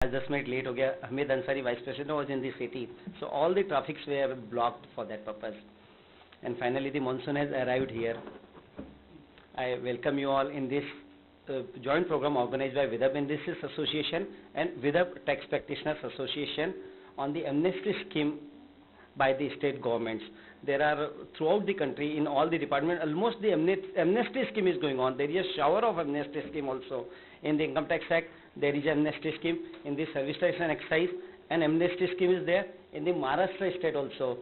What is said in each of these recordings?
आज 10 minute late हो गया. Hamid Ansari, Vice President, was in the city, so all the traffics were blocked for that purpose. And finally, the monsoon has arrived here. I welcome you all in this joint program organized by Vidarbha Industries Association and Vidarbha Tax Practitioners Association on the amnesty scheme by the state governments. There are throughout the country, in all the departments, almost the amnesty scheme is going on. There is a shower of amnesty scheme also. In the Income Tax Act, there is an amnesty scheme. In the Service Tax and Excise, an amnesty scheme is there. In the Maharashtra state also,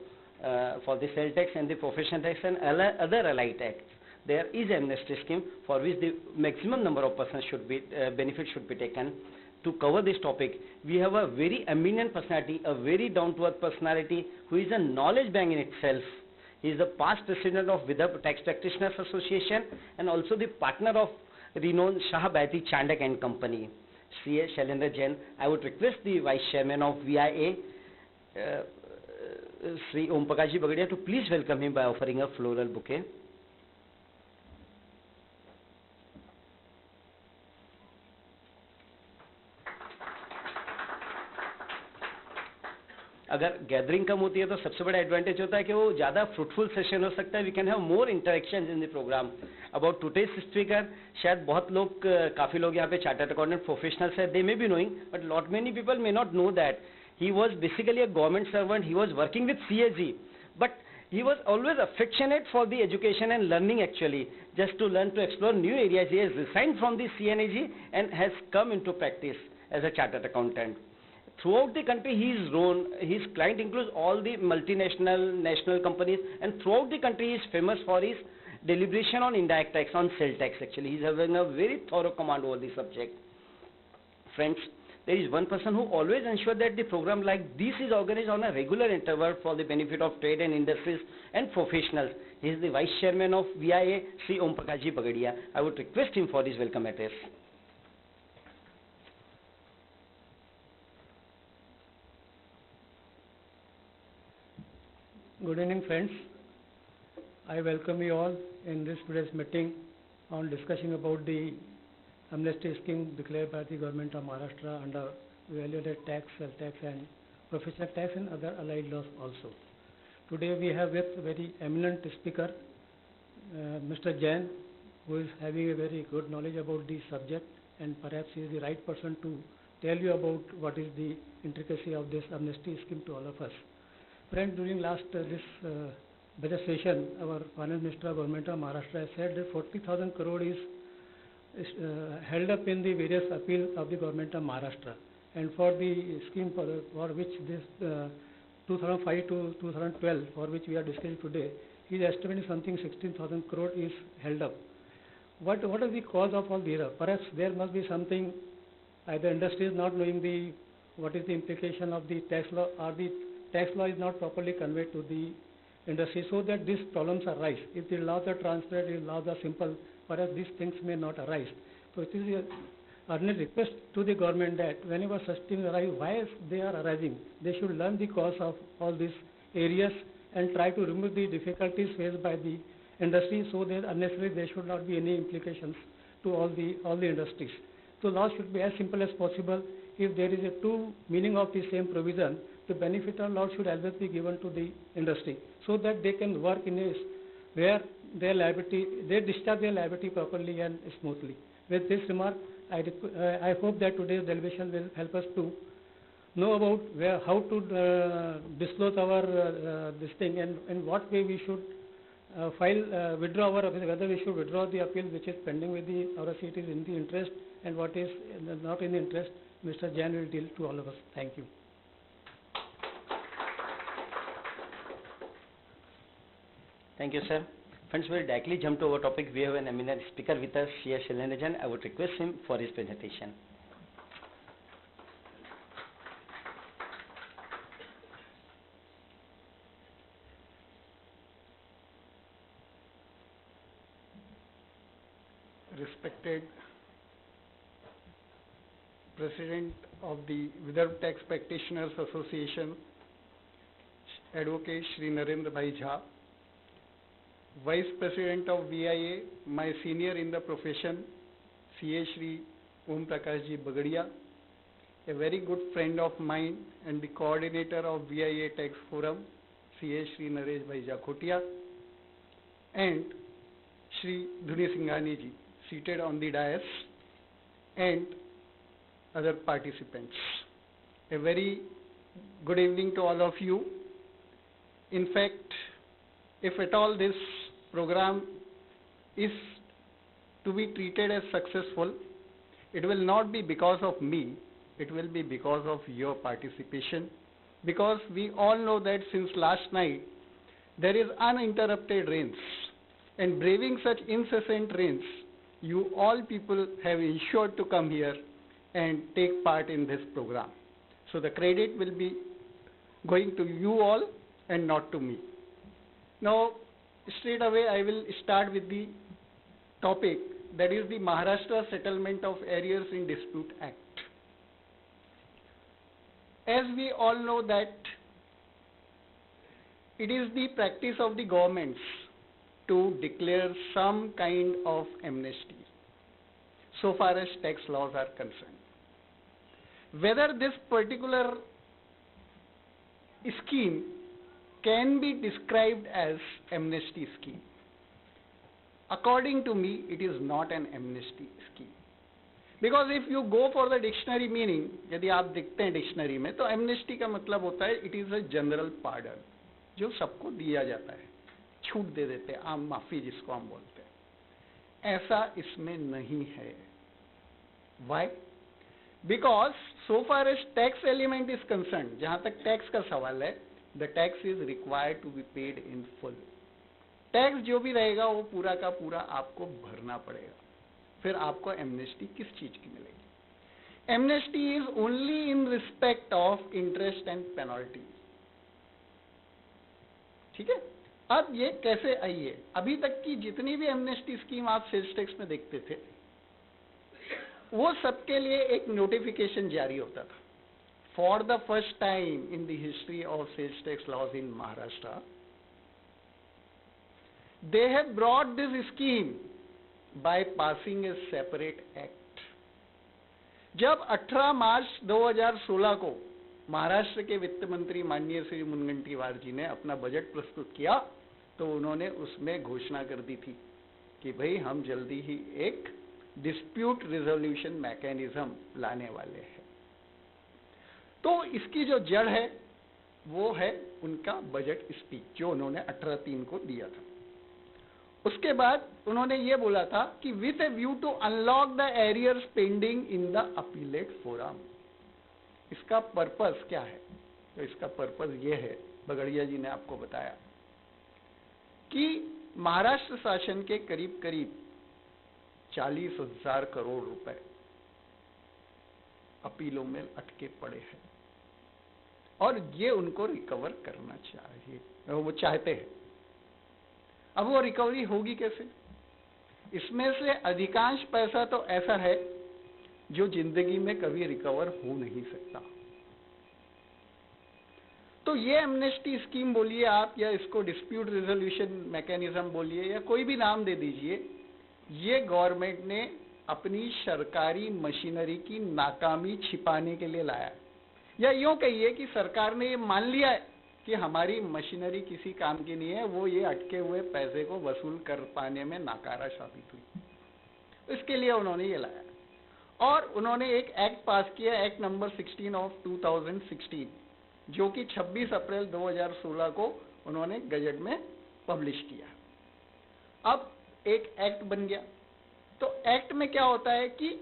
for the sales tax and the professional tax and other allied tax, there is an amnesty scheme for which the maximum number of persons should be, benefits should be taken. To cover this topic, we have a very eminent personality, a very down-to-earth personality who is a knowledge bank in itself. He is the past president of Vidarbha Tax Practitioners Association and also the partner of renowned Shah Baheti Chandak and Company, C.A. Shailendra Jain. I would request the Vice Chairman of VIA, Sri Om Prakash Ji Bagadia, to please welcome him by offering a floral bouquet. अगर gathering कम होती है तो सबसे बड़ा advantage होता है कि वो ज़्यादा फ्रूटफुल सेशन हो सकता है. We can have more interaction in the programme. About today's speaker, शायद बहुत लोग, काफ़ी लोग यहाँ पे चार्टर्ड अकाउंटेंट प्रोफेशनल्स है, they may be knowing, but lot many people may not know that he was basically a government servant. He was working with CAG, but he was always affectionate for the education and learning actually, just to learn, to explore new areas. He has resigned from the CNAG and has come into practice as a chartered accountant. Throughout the country, he is known. His client includes all the multinational, national companies, and throughout the country, he is famous for his deliberation on indirect tax, on sales tax. Actually, he is having a very thorough command over the subject. Friends, there is one person who always ensures that the program like this is organized on a regular interval for the benefit of trade and industries and professionals. He is the Vice Chairman of VIA, Sri Om Prakash Ji Bagadia. I would request him for his welcome address. Good evening, friends. I welcome you all in this today's meeting on discussing about the amnesty scheme declared by the government of Maharashtra under value-added tax, sales tax and professional tax and other allied laws also. Today we have with very eminent speaker, Mr. Jain, who is having a very good knowledge about the subject, and perhaps he is the right person to tell you about what is the intricacy of this amnesty scheme to all of us. Friends, during last this budget session, our Finance Minister of Government of Maharashtra has said that 40,000 crore is held up in the various appeals of the Government of Maharashtra. And for the scheme for which this 2005 to 2012, for which we are discussing today, he is estimating something 16,000 crore is held up. What is the cause of all the error? Perhaps there must be something, either industry is not knowing what is the implication of the tax law, or the tax law is not properly conveyed to the industry, so that these problems arise. If the laws are transparent, if laws are simple, perhaps these things may not arise. So it is a earnest request to the government that whenever such things arise, why they are arising, they should learn the cause of all these areas and try to remove the difficulties faced by the industry, so that unnecessarily there should not be any implications to all the industries. So laws should be as simple as possible. If there is a true meaning of the same provision, the benefit of law should always be given to the industry, so that they can work in a where they discharge their liability properly and smoothly. With this remark, I hope that today's deliberation will help us to know about how to disclose our this thing, and in what way we should withdraw our appeal, whether we should withdraw the appeal which is pending with our it is in the interest, and what is not in the interest. Mr. Jain will deal to all of us. Thank you. Thank you, sir. Friends, we will directly jump to our topic. We have an eminent speaker with us, C.A. Shailendra Jain. I would request him for his presentation. Respected President of the Vidarbha Tax Practitioners Association, Advocate Shri Narendra Bhai Jha, Vice President of VIA, my senior in the profession, CA Shri Om Prakash Ji Bagadia, a very good friend of mine and the coordinator of VIA Tax Forum, CA Shri Naresh Bhai Jakhotia, and Shri Dhuni Singhani ji, seated on the dais, and other participants. A very good evening to all of you. In fact, if at all this program is to be treated as successful, it will not be because of me, it will be because of your participation, because we all know that since last night there is uninterrupted rains, and braving such incessant rains, you all people have ensured to come here and take part in this program. So the credit will be going to you all and not to me. Now, straight away I will start with the topic, that is the Maharashtra Settlement of Arrears in Dispute Act. As we all know that it is the practice of the governments to declare some kind of amnesty so far as tax laws are concerned. Whether this particular scheme can be described as amnesty scheme, according to me, it is not an amnesty scheme. Because if you go for the dictionary meaning, यदि आप देखते हैं dictionary में, तो amnesty का मतलब होता है it is a general pardon, जो सबको दिया जाता है, छूट दे देते हैं, आम माफी जिसको हम बोलते हैं. ऐसा इसमें नहीं है. Why? Because so far as tax element is concerned, जहाँ तक टैक्स का सवाल है, the tax is required to be paid in full. Tax जो भी रहेगा वो पूरा का पूरा आपको भरना पड़ेगा. फिर आपको एमनेस्टी किस चीज की मिलेगी? Amnesty is only in respect of interest and penalty. ठीक है. अब ये कैसे आई है? अभी तक की जितनी भी एमनेस्टी स्कीम आप सेल्स टैक्स में देखते थे, वो सबके लिए एक नोटिफिकेशन जारी होता था. For the first time in the history of sales tax laws in Maharashtra, they have brought this scheme by passing a separate act. जब 18 मार्च 2016 को महाराष्ट्र के वित्त मंत्री माननीय श्री मुनगंटीवार जी ने अपना बजट प्रस्तुत किया, तो उन्होंने उसमें घोषणा कर दी थी कि भाई हम जल्दी ही एक डिस्प्यूट रिजोल्यूशन मैकेनिज्म लाने वाले हैं. तो इसकी जो जड़ है वो है उनका बजट स्पीच जो उन्होंने 18/3 को दिया था. उसके बाद उन्होंने ये बोला था कि with a view to unlock the arrears pending in the appellate forum. इसका पर्पस क्या है? तो इसका पर्पस ये है, बगड़िया जी ने आपको बताया, कि महाराष्ट्र शासन के करीब करीब 40,000 करोड़ रुपए अपीलों में अटके पड़े हैं और ये उनको रिकवर करना चाहिए, वो चाहते हैं. अब वो रिकवरी होगी कैसे? इसमें से अधिकांश पैसा तो ऐसा है जो जिंदगी में कभी रिकवर हो नहीं सकता. तो ये एमनेस्टी स्कीम बोलिए आप, या इसको डिस्प्यूट रिजोल्यूशन मैकेनिज्म बोलिए, या कोई भी नाम दे दीजिए, ये गवर्नमेंट ने अपनी सरकारी मशीनरी की नाकामी छिपाने के लिए लाया. या यूं कहिए कि सरकार ने ये मान लिया है कि हमारी मशीनरी किसी काम की नहीं है, वो ये अटके हुए पैसे को वसूल कर पाने में नाकारा साबित हुई. इसके लिए उन्होंने ये लाया और उन्होंने एक एक्ट पास किया, एक्ट नंबर 16 ऑफ 2016, जो कि 26 अप्रैल 2016 को उन्होंने गजट में पब्लिश किया. अब एक एक्ट बन गया. तो एक्ट में क्या होता है कि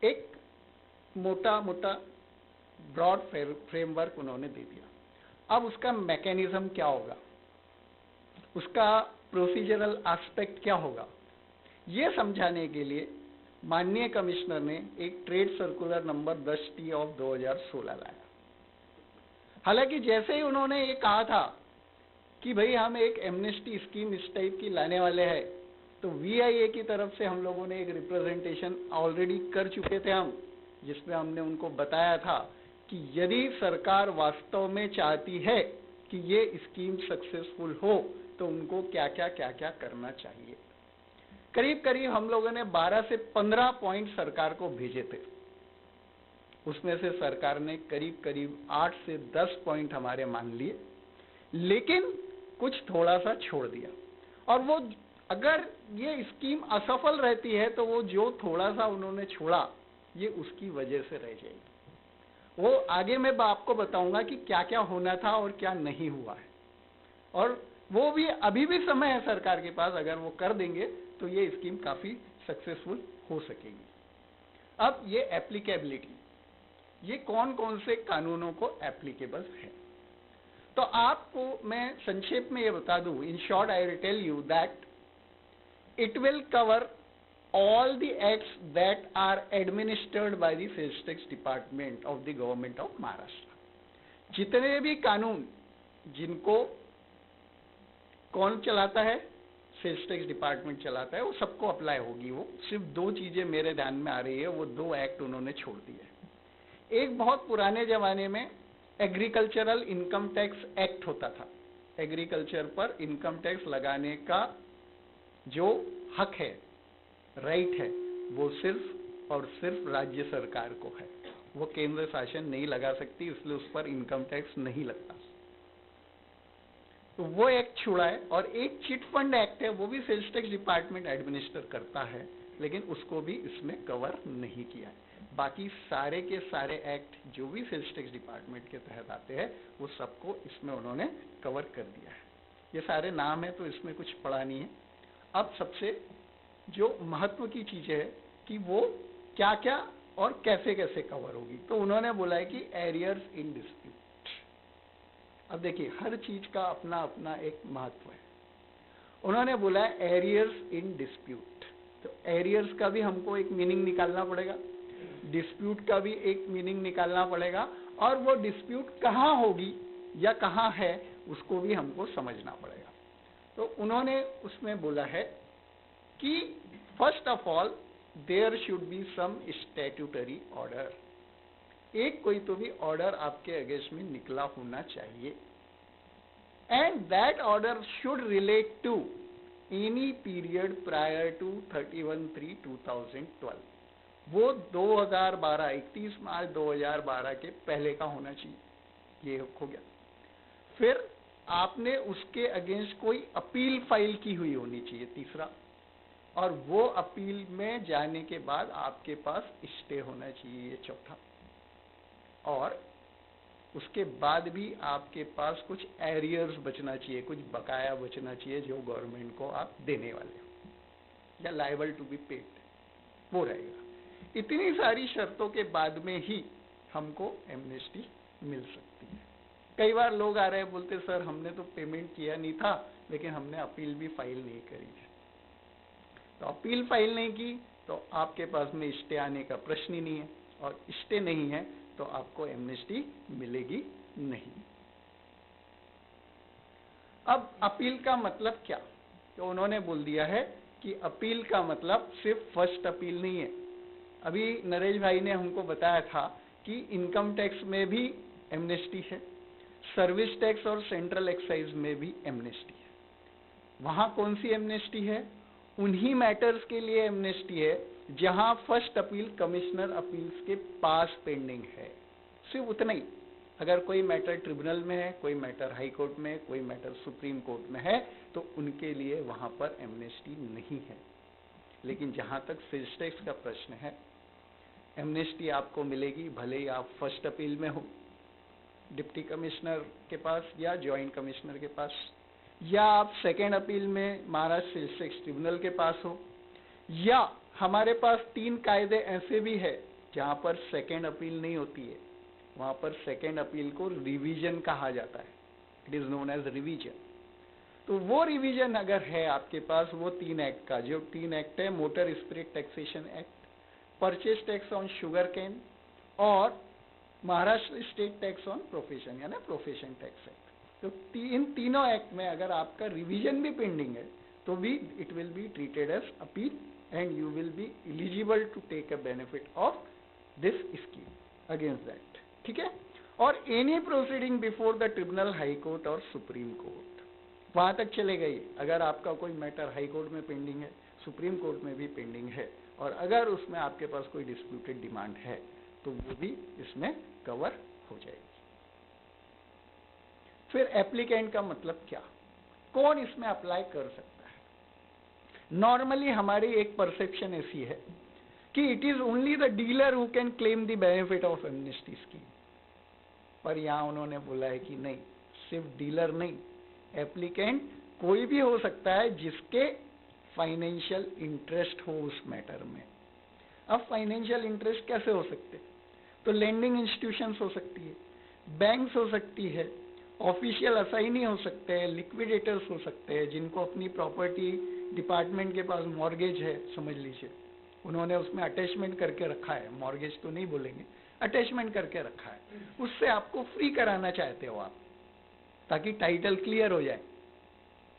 एक मोटा मोटा ब्रॉड फ्रेमवर्क उन्होंने दे दिया. अब उसका मैकेनिज्म क्या होगा, उसका प्रोसीजरल एस्पेक्ट क्या होगा, ये समझाने के लिए माननीय कमिश्नर ने एक trade circular number 10T of 2016 लाया. हालांकि जैसे ही उन्होंने ये कहा था कि भाई हम एक एमनेस्टी स्कीम इस टाइप की लाने वाले हैं, तो VIA की तरफ से हम लोगों ने एक रिप्रेजेंटेशन ऑलरेडी कर चुके थे हम, जिसमें हमने उनको बताया था कि यदि सरकार वास्तव में चाहती है कि ये स्कीम सक्सेसफुल हो तो उनको क्या क्या करना चाहिए. करीब करीब हम लोगों ने 12 से 15 पॉइंट सरकार को भेजे थे. उसमें से सरकार ने करीब करीब 8 से 10 पॉइंट हमारे मान लिए, लेकिन कुछ थोड़ा सा छोड़ दिया। और वो अगर ये स्कीम असफल रहती है तो वो जो थोड़ा सा उन्होंने छोड़ा ये उसकी वजह से रह जाएगी। वो आगे मैं आपको बताऊंगा कि क्या क्या होना था और क्या नहीं हुआ है, और वो भी अभी भी समय है सरकार के पास, अगर वो कर देंगे तो ये स्कीम काफी सक्सेसफुल हो सकेगी। अब ये एप्लीकेबिलिटी, ये कौन कौन से कानूनों को एप्लीकेबल है, तो आपको मैं संक्षेप में ये बता दूं, in short I will tell you that it will cover all the acts that are administered by the sales tax department of the government of Maharashtra। जितने भी कानून जिनको कौन चलाता है, सेल्स टैक्स डिपार्टमेंट चलाता है, वो सबको अप्लाई होगी। वो सिर्फ 2 चीजें मेरे ध्यान में आ रही है, वो 2 एक्ट उन्होंने छोड़ दिए। एक बहुत पुराने जमाने में एग्रीकल्चरल इनकम टैक्स एक्ट होता था। एग्रीकल्चर पर इनकम टैक्स लगाने का जो हक है, राइट है, वो सिर्फ और सिर्फ राज्य सरकार को है। वो केंद्र शासन नहीं लगा सकती, इसलिए उस पर इनकम टैक्स नहीं लगता। तो वो एक्ट छुड़ा है। और एक चिट फंड एक्ट है, वो भी सेल्स टैक्स डिपार्टमेंट एडमिनिस्टर करता है, लेकिन उसको भी इसमें कवर नहीं किया है। बाकी सारे के सारे एक्ट जो भी सेल्स टैक्स डिपार्टमेंट के तहत आते हैं, वो सबको इसमें उन्होंने कवर कर दिया है। ये सारे नाम है तो इसमें कुछ पड़ा नहीं है। अब सबसे जो महत्व की चीज है कि वो क्या क्या और कैसे कैसे कवर होगी, तो उन्होंने बोला है कि एरियर्स इन डिस्प्यूट। अब देखिए, हर चीज का अपना अपना एक महत्व है। उन्होंने बोला है एरियर्स इन डिस्प्यूट, तो एरियर्स का भी हमको एक मीनिंग निकालना पड़ेगा, डिस्प्यूट का भी एक मीनिंग निकालना पड़ेगा, और वो डिस्प्यूट कहाँ होगी या कहाँ है उसको भी हमको समझना पड़ेगा। तो उन्होंने उसमें बोला है कि first of all there should be some statutory order. एक कोई तो भी ऑर्डर आपके अगेंस्ट में निकला होना चाहिए, and that order should relate to any period prior to 31/3/2012। वो 2012 31 मार्च 2012 के पहले का होना चाहिए, ये हो गया। फिर आपने उसके अगेंस्ट कोई अपील फाइल की हुई होनी चाहिए, तीसरा, और वो अपील में जाने के बाद आपके पास स्टे होना चाहिए, ये चौथा। और उसके बाद भी आपके पास कुछ एरियर्स बचना चाहिए, कुछ बकाया बचना चाहिए जो गवर्नमेंट को आप देने वाले हो या लायबल टू बी पेड, वो रहेगा। इतनी सारी शर्तों के बाद में ही हमको एमनेस्टी मिल सकती है। कई बार लोग आ रहे हैं, बोलते सर हमने तो पेमेंट किया नहीं था, लेकिन हमने अपील भी फाइल नहीं करी है। तो अपील फाइल नहीं की तो आपके पास में स्टे आने का प्रश्न ही नहीं है, और स्टे नहीं है तो आपको एमनेस्टी मिलेगी नहीं। अब अपील का मतलब क्या, तो उन्होंने बोल दिया है कि अपील का मतलब सिर्फ फर्स्ट अपील नहीं है। अभी नरेश भाई ने हमको बताया था कि इनकम टैक्स में भी एमनेस्टी है, सर्विस टैक्स और सेंट्रल एक्साइज में भी एमनेस्टी है। वहां कौन सी एमनेस्टी है, उन्हीं मैटर्स के लिए एमनेस्टी है जहां फर्स्ट अपील कमिश्नर अपील्स के पास पेंडिंग है, सिर्फ उतना ही। अगर कोई मैटर ट्रिब्यूनल में है, कोई मैटर हाई कोर्ट में, कोई मैटर सुप्रीम कोर्ट में है, तो उनके लिए वहां पर एमनेस्टी नहीं है। लेकिन जहां तक सेल्स टैक्स का प्रश्न है, एमनेस्टी आपको मिलेगी भले ही आप फर्स्ट अपील में हो डिप्टी कमिश्नर के पास या ज्वाइंट कमिश्नर के पास, या आप सेकेंड अपील में महाराष्ट्र सेल्स टैक्स ट्रिब्यूनल के पास हो, या हमारे पास 3 कायदे ऐसे भी है जहां पर सेकेंड अपील नहीं होती है, वहां पर सेकेंड अपील को रिवीजन कहा जाता है, it is known as revision. तो वो रिवीजन अगर है आपके पास, वो 3 एक्ट का, जो 3 एक्ट है, motor spirit taxation act, purchase tax on sugar cane, और Maharashtra state tax on profession यानी प्रोफेशन टैक्स एक्ट। तो इन तीनों एक्ट में अगर आपका रिवीजन भी पेंडिंग है तो भी it will be treated as appeal and you will be eligible to take a benefit of this scheme against that, ठीक है। और any proceeding before the tribunal, high court और सुप्रीम कोर्ट, वहां तक चलेगा ये। अगर आपका कोई मैटर हाई कोर्ट में पेंडिंग है, सुप्रीम कोर्ट में भी पेंडिंग है, और अगर उसमें आपके पास कोई डिस्प्यूटेड डिमांड है, तो वो भी इसमें कवर हो जाएगी। फिर एप्लीकेंट का मतलब क्या, कौन इसमें अप्लाई कर सकता है। नॉर्मली हमारी एक परसेप्शन ऐसी है कि it is only the dealer who can claim the benefit of amnesty scheme, पर यहां उन्होंने बोला है कि नहीं, सिर्फ डीलर नहीं, एप्लीकेंट कोई भी हो सकता है जिसके फाइनेंशियल इंटरेस्ट हो उस मैटर में। अब फाइनेंशियल इंटरेस्ट कैसे हो सकते, तो लेंडिंग इंस्टीट्यूशंस हो सकती है, बैंक्स हो सकती है, ऑफिशियल असाइनी हो सकते हैं, लिक्विडेटर्स हो सकते हैं जिनको अपनी प्रॉपर्टी डिपार्टमेंट के पास मॉर्गेज है, समझ लीजिए उन्होंने उसमें अटैचमेंट करके रखा है, मॉर्गेज तो नहीं बोलेंगे, अटैचमेंट करके रखा है, उससे आपको फ्री कराना चाहते हो आप ताकि टाइटल क्लियर हो जाए,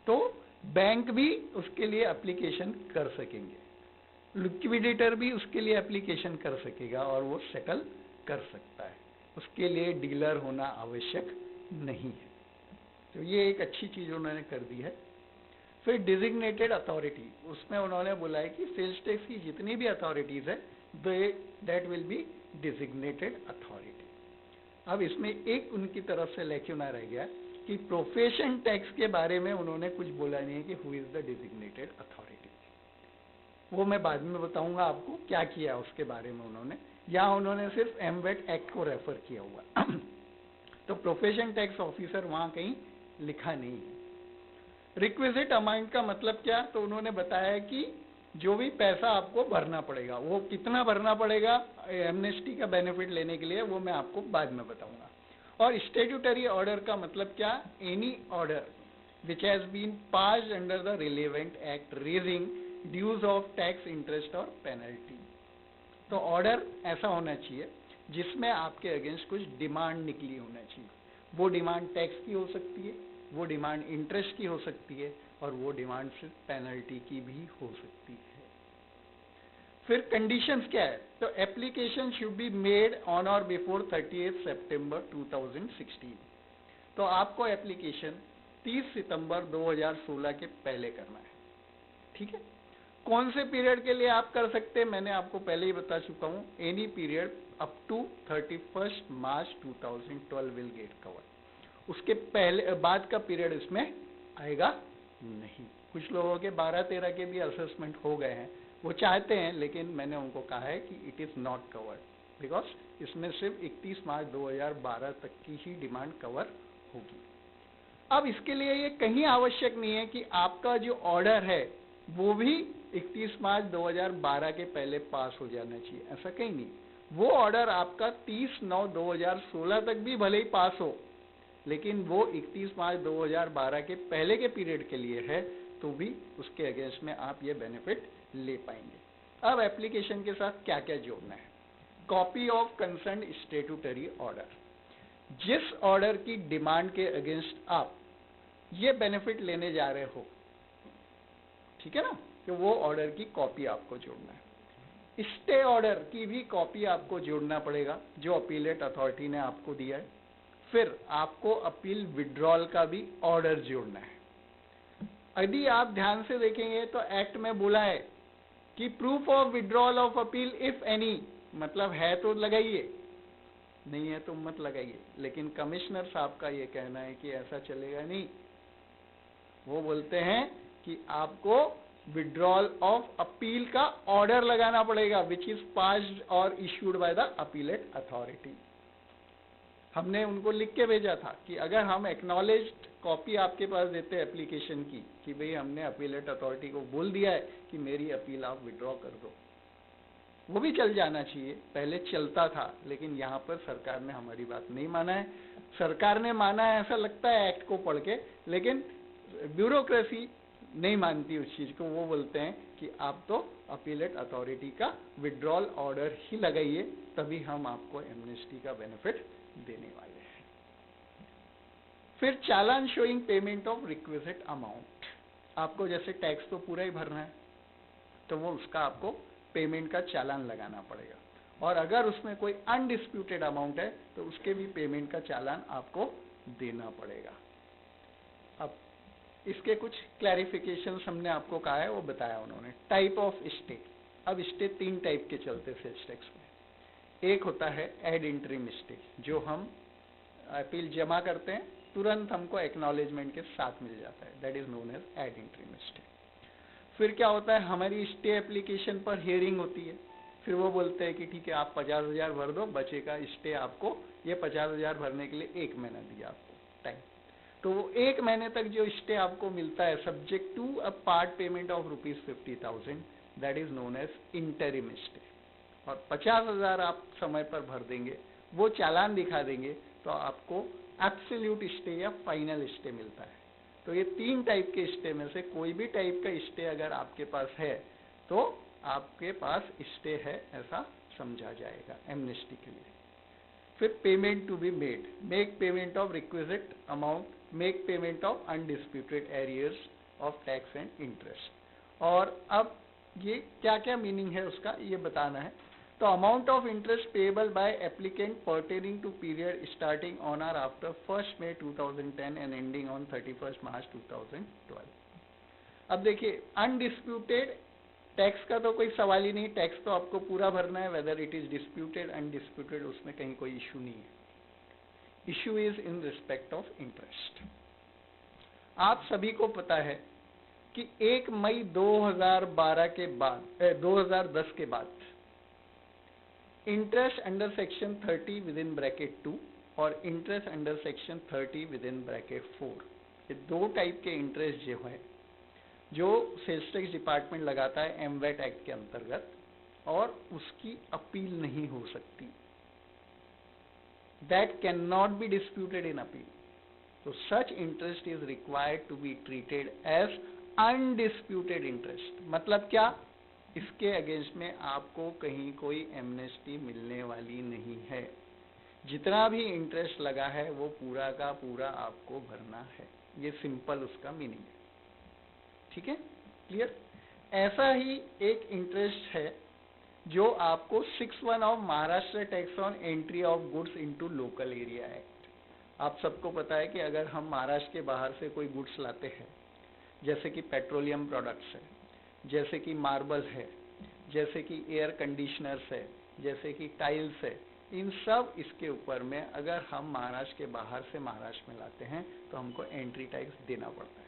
तो बैंक भी उसके लिए एप्लीकेशन कर सकेंगे, लिक्विडेटर भी उसके लिए एप्लीकेशन कर सकेगा और वो सेटल कर सकता है, उसके लिए डीलर होना आवश्यक नहीं है। तो ये एक अच्छी चीज उन्होंने कर दी है। फिर डिजिग्नेटेड अथॉरिटी, उसमें उन्होंने बोला है कि सेल्स टैक्स की जितनी भी अथॉरिटीज है that will B designated authority. अब इसमें एक उनकी तरफ से लेक्यूना रह गया कि प्रोफेशन टैक्स के बारे में उन्होंने कुछ बोला नहीं है कि who is the designated authority, वो मैं बाद में बताऊंगा आपको क्या किया उसके बारे में उन्होंने। यहाँ उन्होंने सिर्फ एमवेट एक्ट को रेफर किया हुआ तो प्रोफेशन टैक्स ऑफिसर वहां कहीं लिखा नहीं है। रिक्विजिट अमाउंट का मतलब क्या, तो उन्होंने बताया कि जो भी पैसा आपको भरना पड़ेगा, वो कितना भरना पड़ेगा एमनेस्टी का बेनिफिट लेने के लिए, वो मैं आपको बाद में बताऊंगा। और स्टैट्यूटरी ऑर्डर का मतलब क्या, any order which has been passed under the relevant act raising dues of tax interest और पेनल्टी। तो ऑर्डर ऐसा होना चाहिए जिसमें आपके अगेंस्ट कुछ डिमांड निकली होना चाहिए, वो डिमांड टैक्स की हो सकती है, वो डिमांड इंटरेस्ट की हो सकती है, और वो डिमांड सिर्फ पेनल्टी की भी हो सकती है। फिर कंडीशंस क्या है, तो application should be made on और बिफोर 30 सितंबर 2016। तो आपको एप्लीकेशन 30 सितंबर 2016 के पहले करना है, ठीक है। कौन से पीरियड के लिए आप कर सकते हैं, मैंने आपको पहले ही बता चुका हूं, any period up to 31 March 2012 will get cover. उसके पहले बाद का पीरियड इसमें आएगा नहीं। कुछ लोगों के 12-13 के भी असेसमेंट हो गए हैं, वो चाहते हैं, लेकिन मैंने उनको कहा है कि it is not covered because इसमें सिर्फ 31 मार्च 2012 तक की ही डिमांड कवर होगी। अब इसके लिए ये कहीं आवश्यक नहीं है कि आपका जो ऑर्डर है वो भी 31 मार्च 2012 के पहले पास हो जाना चाहिए, ऐसा कहीं नहीं। वो ऑर्डर आपका 30/9/2016 तक भी भले ही पास हो, लेकिन वो 31 मार्च 2012 के पहले के पीरियड के लिए है, तो भी उसके अगेंस्ट में आप ये बेनिफिट ले पाएंगे। अब एप्लीकेशन के साथ क्या क्या जोड़ना है, copy of concern statutory order, जिस ऑर्डर की डिमांड के अगेंस्ट आप ये बेनिफिट लेने जा रहे हो, ठीक है ना, कि वो ऑर्डर की कॉपी आपको जोड़ना है। स्टे ऑर्डर की भी कॉपी आपको जोड़ना पड़ेगा जो अपीलेट अथॉरिटी ने आपको दिया है। फिर आपको अपील विड्रॉल का भी ऑर्डर जोड़ना है। यदि आप ध्यान से देखेंगे तो एक्ट में बोला है कि proof of withdrawal of appeal if any, मतलब है तो लगाइए, नहीं है तो मत लगाइए। लेकिन कमिश्नर साहब का ये कहना है कि ऐसा चलेगा नहीं, वो बोलते हैं कि आपको विड्रॉल ऑफ अपील का ऑर्डर लगाना पड़ेगा विच इज पास्ड और issued by the appellate authority. हमने उनको लिख के भेजा था कि अगर हम एक्नॉलेज्ड कॉपी आपके पास देते हैं एप्लीकेशन की कि भाई हमने अपीलेट अथॉरिटी को बोल दिया है कि मेरी अपील आप विड्रॉ कर दो, वो भी चल जाना चाहिए, पहले चलता था, लेकिन यहाँ पर सरकार ने हमारी बात नहीं माना है। सरकार ने माना है ऐसा लगता है एक्ट को पढ़ के, लेकिन ब्यूरोक्रेसी नहीं मानती उस चीज को। वो बोलते हैं कि आप तो अपीलेट अथॉरिटी का विड्रॉल ऑर्डर ही लगाइए, तभी हम आपको एमनेस्टी का बेनिफिट देने वाले हैं। फिर challan showing payment of requisite amount, आपको जैसे टैक्स तो पूरा ही भरना है, तो वो उसका आपको पेमेंट का चालान लगाना पड़ेगा, और अगर उसमें कोई अनडिस्प्यूटेड अमाउंट है तो उसके भी पेमेंट का चालान आपको देना पड़ेगा। अब इसके कुछ क्लैरिफिकेशन हमने आपको कहा है, वो बताया उन्होंने। टाइप ऑफ स्टे, अब स्टे 3 टाइप के चलते सेल्स टैक्स में। एक होता है एड इंटरिम स्टे, जो हम अपील जमा करते हैं तुरंत हमको एक्नॉलेजमेंट के साथ मिल जाता है, that is known as ad interim stay. फिर क्या होता है, हमारी स्टे एप्लीकेशन पर हियरिंग होती है, फिर वो बोलते हैं कि ठीक है आप 50,000 भर दो, बचेगा स्टे आपको, ये 50,000 भरने के लिए 1 महीना दिया आपको टाइम। तो वो 1 महीने तक जो स्टे आपको मिलता है subject to a part payment of ₹50,000, that is known as interim stay. और 50,000 आप समय पर भर देंगे, वो चालान दिखा देंगे, तो आपको एब्सोल्यूट स्टे या फाइनल स्टे मिलता है। तो ये 3 टाइप के स्टे में से कोई भी टाइप का स्टे अगर आपके पास है तो आपके पास स्टे है ऐसा समझा जाएगा एमनेस्टी के लिए। फिर payment to be made, make payment of requisite amount, make payment of undisputed arrears of tax and interest. और अब ये क्या क्या मीनिंग है उसका ये बताना है। तो amount of interest payable by applicant pertaining to period starting on और after 1 May 2010 and ending on 31 March 2012। अब देखिए अनडिस्प्यूटेड टैक्स का तो कोई सवाल ही नहीं, टैक्स तो आपको पूरा भरना है, whether it is disputed undisputed उसमें कहीं कोई इशू नहीं है। Issue is in respect of interest. आप सभी को पता है कि 1 मई 2012 के बाद 2010 के बाद interest under section 30 within bracket 2 और interest under section 30 within bracket 4, ये 2 टाइप के इंटरेस्ट जो है जो सेल्स टैक्स डिपार्टमेंट लगाता है एमवेट एक्ट के अंतर्गत, और उसकी अपील नहीं हो सकती, that can not be disputed in appeal. तो such interest is required to be treated as undisputed interest. मतलब क्या, इसके अगेंस्ट में आपको कहीं कोई एमनेस्टी मिलने वाली नहीं है, जितना भी इंटरेस्ट लगा है वो पूरा का पूरा आपको भरना है, ये सिंपल उसका मीनिंग है। ठीक है, क्लियर। ऐसा ही एक इंटरेस्ट है जो आपको 61 of Maharashtra tax on entry of goods into local area act. आप सबको पता है कि अगर हम महाराष्ट्र के बाहर से कोई गुड्स लाते हैं, जैसे कि पेट्रोलियम प्रोडक्ट्स है, जैसे कि मार्बल है, जैसे कि एयर कंडीशनर्स है, जैसे कि टाइल्स है, इन सब इसके ऊपर में अगर हम महाराष्ट्र के बाहर से महाराष्ट्र में लाते हैं तो हमको एंट्री टैक्स देना पड़ता है।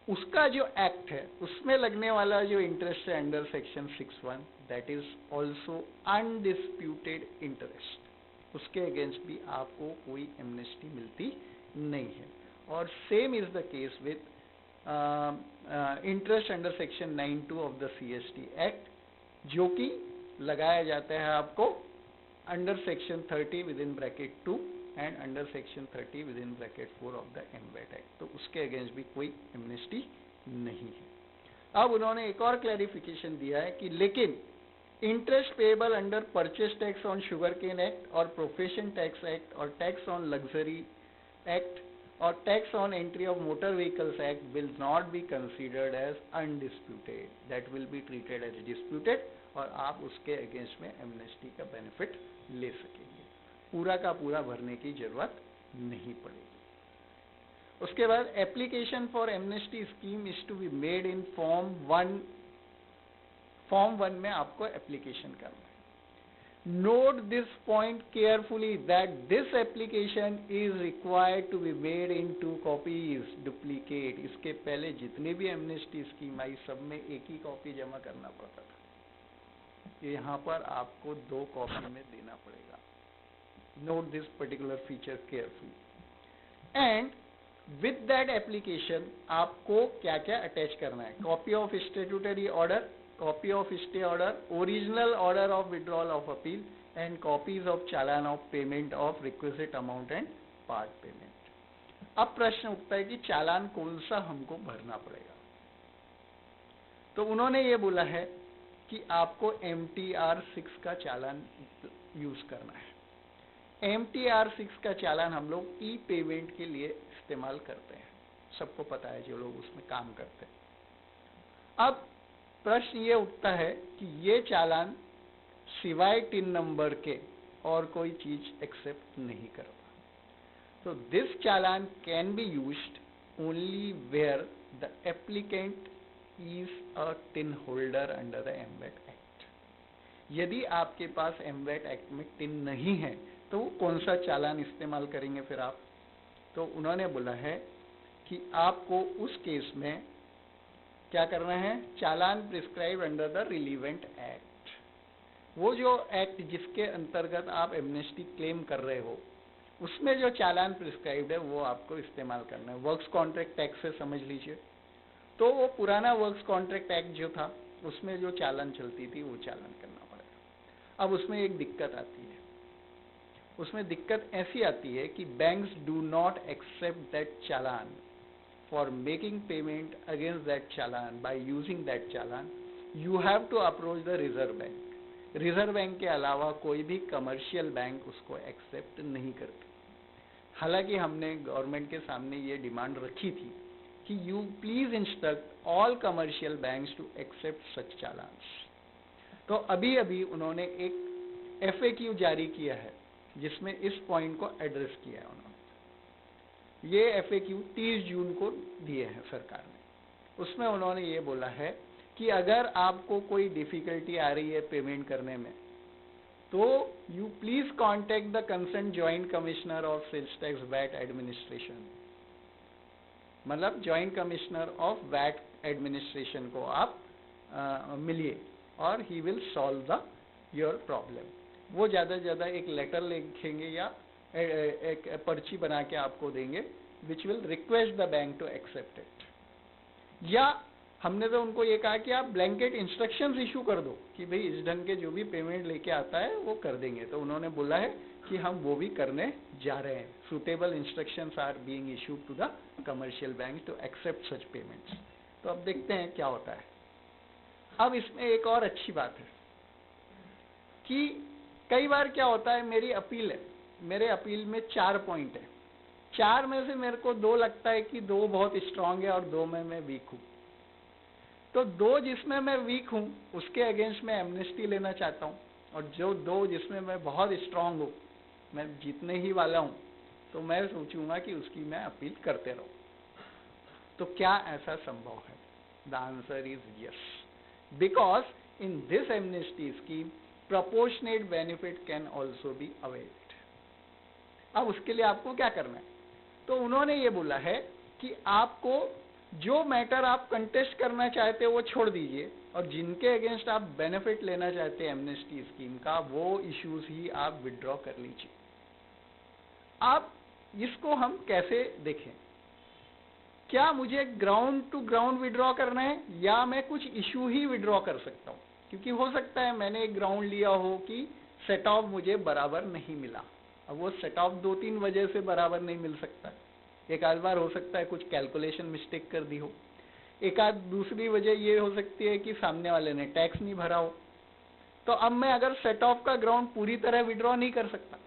उसका जो एक्ट है उसमें लगने वाला जो इंटरेस्ट है under section 61, that is also undisputed interest, उसके अगेंस्ट भी आपको कोई एमनेस्टी मिलती नहीं है। और same is the case with interest under section 92 of the CST act, जो कि लगाया जाता है आपको अंडर section 30 within bracket 2 and under section 30 within bracket 4 of the MVAT act. तो उसके अगेंस्ट भी कोई एमनेस्टी नहीं है। अब उन्होंने एक और क्लैरिफिकेशन दिया है कि लेकिन interest payable under purchase tax on sugar cane act और प्रोफेशन टैक्स एक्ट और टैक्स ऑन लग्जरी एक्ट और tax on entry of motor vehicles act will not be considered as undisputed, that will be treated as disputed, और आप उसके against में amnesty का benefit ले सकेंगे, पूरा का पूरा भरने की जरूरत नहीं पड़ेगी। उसके बाद application for amnesty scheme is to be made in form 1। Form 1 में आपको एप्लीकेशन करना है। Note this point carefully that this application is required to be made in 2 copies, duplicate। इसके पहले जितनी भी एमनेस्टी स्कीम आई सब में एक ही कॉपी जमा करना पड़ता था, यहाँ पर आपको 2 कॉपी में देना पड़ेगा। Note this particular feature carefully। And with that application आपको क्या क्या अटैच करना है, copy of statutory order, copy of stay order, original order of withdrawal of appeal and copies of challan of payment of requisite amount and part payment। अब प्रश्न उठता है कि चालान कौन सा हमको भरना पड़ेगा। तो उन्होंने ये बोला है कि आपको MTR 6 का चालान यूज करना है। MTR 6 का चालान हम लोग ई पेमेंट के लिए इस्तेमाल करते हैं, सबको पता है जो लोग उसमें काम करते हैं। अब प्रश्न ये उठता है कि ये चालान सिवाय टिन नंबर के और कोई चीज एक्सेप्ट नहीं करता। तो this challan can be used only where the applicant is a TIN holder under the MVAT act. यदि आपके पास एमवेट एक्ट में टिन नहीं है तो कौन सा चालान इस्तेमाल करेंगे फिर आप? तो उन्होंने बोला है कि आपको उस केस में क्या करना है, challan prescribe under the relevant act. वो जो एक्ट जिसके अंतर्गत आप एमनेस्टी क्लेम कर रहे हो उसमें जो चालान प्रिस्क्राइब्ड है वो आपको इस्तेमाल करना है। वर्क्स कॉन्ट्रैक्ट एक्ट से समझ लीजिए, तो वो पुराना वर्क्स कॉन्ट्रैक्ट एक्ट जो था उसमें जो चालान चलती थी वो चालान करना पड़ेगा। अब उसमें एक दिक्कत आती है, उसमें दिक्कत ऐसी आती है कि banks do not accept that challan for making payment against that challan by using that challan you have to approach the reserve bank। Reserve bank के अलावा कोई भी कमर्शियल बैंक उसको एक्सेप्ट नहीं करते। हालांकि हमने गवर्नमेंट के सामने ये डिमांड रखी थी कि you please instruct all commercial banks to accept such challans. तो अभी अभी उन्होंने एक FAQ जारी किया है जिसमें इस पॉइंट को एड्रेस किया है। उन्होंने ये FAQ 30 जून को दिए हैं सरकार ने। उसमें उन्होंने ये बोला है कि अगर आपको कोई डिफिकल्टी आ रही है पेमेंट करने में तो you please contact the concern joint commissioner of sales tax VAT administration. मतलब joint commissioner of VAT administration को आप मिलिए और he will solve the your problem. वो ज़्यादा से ज़्यादा एक लेटर लिखेंगे या एक पर्ची बना के आपको देंगे which will request the bank to accept it. या हमने तो उनको ये कहा कि आप ब्लैंकेट इंस्ट्रक्शंस इशू कर दो कि भाई इस ढंग के जो भी पेमेंट लेके आता है वो कर देंगे। तो उन्होंने बोला है कि हम वो भी करने जा रहे हैं। Suitable instructions are being issued to the commercial bank to accept such payments. तो अब देखते हैं क्या होता है। अब इसमें एक और अच्छी बात है कि कई बार क्या होता है, मेरी अपील है, मेरे अपील में 4 पॉइंट है, 4 में से मेरे को 2 लगता है कि 2 बहुत स्ट्रांग है और 2 में मैं वीक हूं। तो 2 जिसमें मैं वीक हूं उसके अगेंस्ट मैं एमनेस्टी लेना चाहता हूं, और जो 2 जिसमें मैं बहुत स्ट्रांग हूं, मैं जीतने ही वाला हूं, तो मैं सोचूंगा कि उसकी मैं अपील करते रहूं। तो क्या ऐसा संभव है? The answer is yes, because in this amnesty scheme proportionate benefit can also be availed। अब उसके लिए आपको क्या करना है? तो उन्होंने ये बोला है कि आपको जो मैटर आप कंटेस्ट करना चाहते हो वो छोड़ दीजिए, और जिनके अगेंस्ट आप बेनिफिट लेना चाहते हैं एमनेस्टी स्कीम का, वो इश्यूज ही आप विड्रॉ कर लीजिए। आप इसको हम कैसे देखें? क्या मुझे ग्राउंड टू ग्राउंड विड्रॉ करना है या मैं कुछ इशू ही विड्रॉ कर सकता हूं? क्योंकि हो सकता है मैंने एक ग्राउंड लिया हो कि सेट ऑफ मुझे बराबर नहीं मिला। अब वो सेट ऑफ 2-3 वजह से बराबर नहीं मिल सकता। एक आध बार हो सकता है कुछ कैलकुलेशन मिस्टेक कर दी हो, एक आध दूसरी वजह ये हो सकती है कि सामने वाले ने टैक्स नहीं भरा हो। तो अब मैं अगर सेट ऑफ का ग्राउंड पूरी तरह विड्रॉ नहीं कर सकता,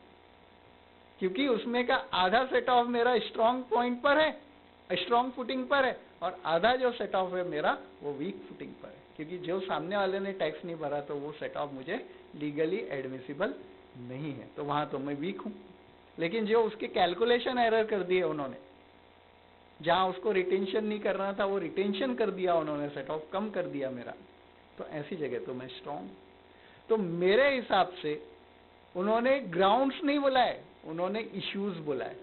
क्योंकि उसमें का आधा सेट ऑफ मेरा स्ट्रॉन्ग पॉइंट पर है, स्ट्रॉन्ग फुटिंग पर है, और आधा जो सेट ऑफ है मेरा वो वीक फुटिंग पर है, क्योंकि जो सामने वाले ने टैक्स नहीं भरा तो वो सेट ऑफ मुझे लीगली एडमिसिबल नहीं है, तो वहां तो मैं वीक हूं। लेकिन जो उसके कैलकुलेशन एरर कर दिए उन्होंने, जहां उसको रिटेंशन नहीं करना था वो रिटेंशन कर दिया उन्होंने, सेट ऑफ कम कर दिया मेरा, तो ऐसी जगह तो मैं स्ट्रॉन्ग। तो मेरे हिसाब से उन्होंने ग्राउंड्स नहीं बुलाए, उन्होंने इश्यूज बुलाए।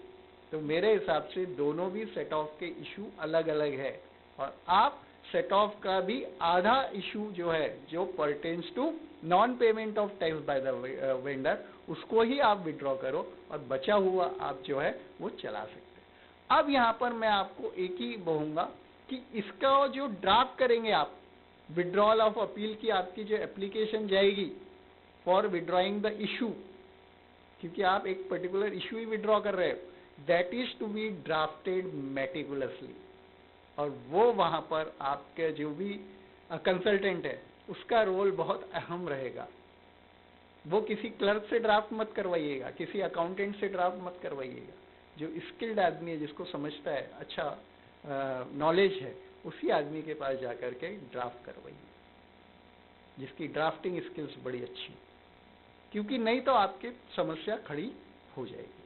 तो मेरे हिसाब से दोनों भी सेट ऑफ के इशू अलग अलग है, और आप सेट ऑफ का भी आधा इशू जो है, जो pertains to non payment of tax by the vendor, उसको ही आप विड्रॉ करो, और बचा हुआ आप जो है वो चला सकते हैं। अब यहाँ पर मैं आपको एक ही कहूंगा कि इसका जो ड्राफ्ट करेंगे आप, विड्रॉल ऑफ अपील की आपकी जो एप्लीकेशन जाएगी फॉर विड्रॉइंग द इशू, क्योंकि आप एक पर्टिकुलर इशू ही विड्रॉ कर रहे हो, that is to be drafted meticulously. और वो वहां पर आपके जो भी कंसल्टेंट है उसका रोल बहुत अहम रहेगा। वो किसी क्लर्क से ड्राफ्ट मत करवाइएगा, किसी अकाउंटेंट से ड्राफ्ट मत करवाइएगा। जो स्किल्ड आदमी है, जिसको समझता है, अच्छा नॉलेज है, उसी आदमी के पास जाकर के ड्राफ्ट करवाइए, जिसकी ड्राफ्टिंग स्किल्स बड़ी अच्छी, क्योंकि नहीं तो आपकी समस्या खड़ी हो जाएगी।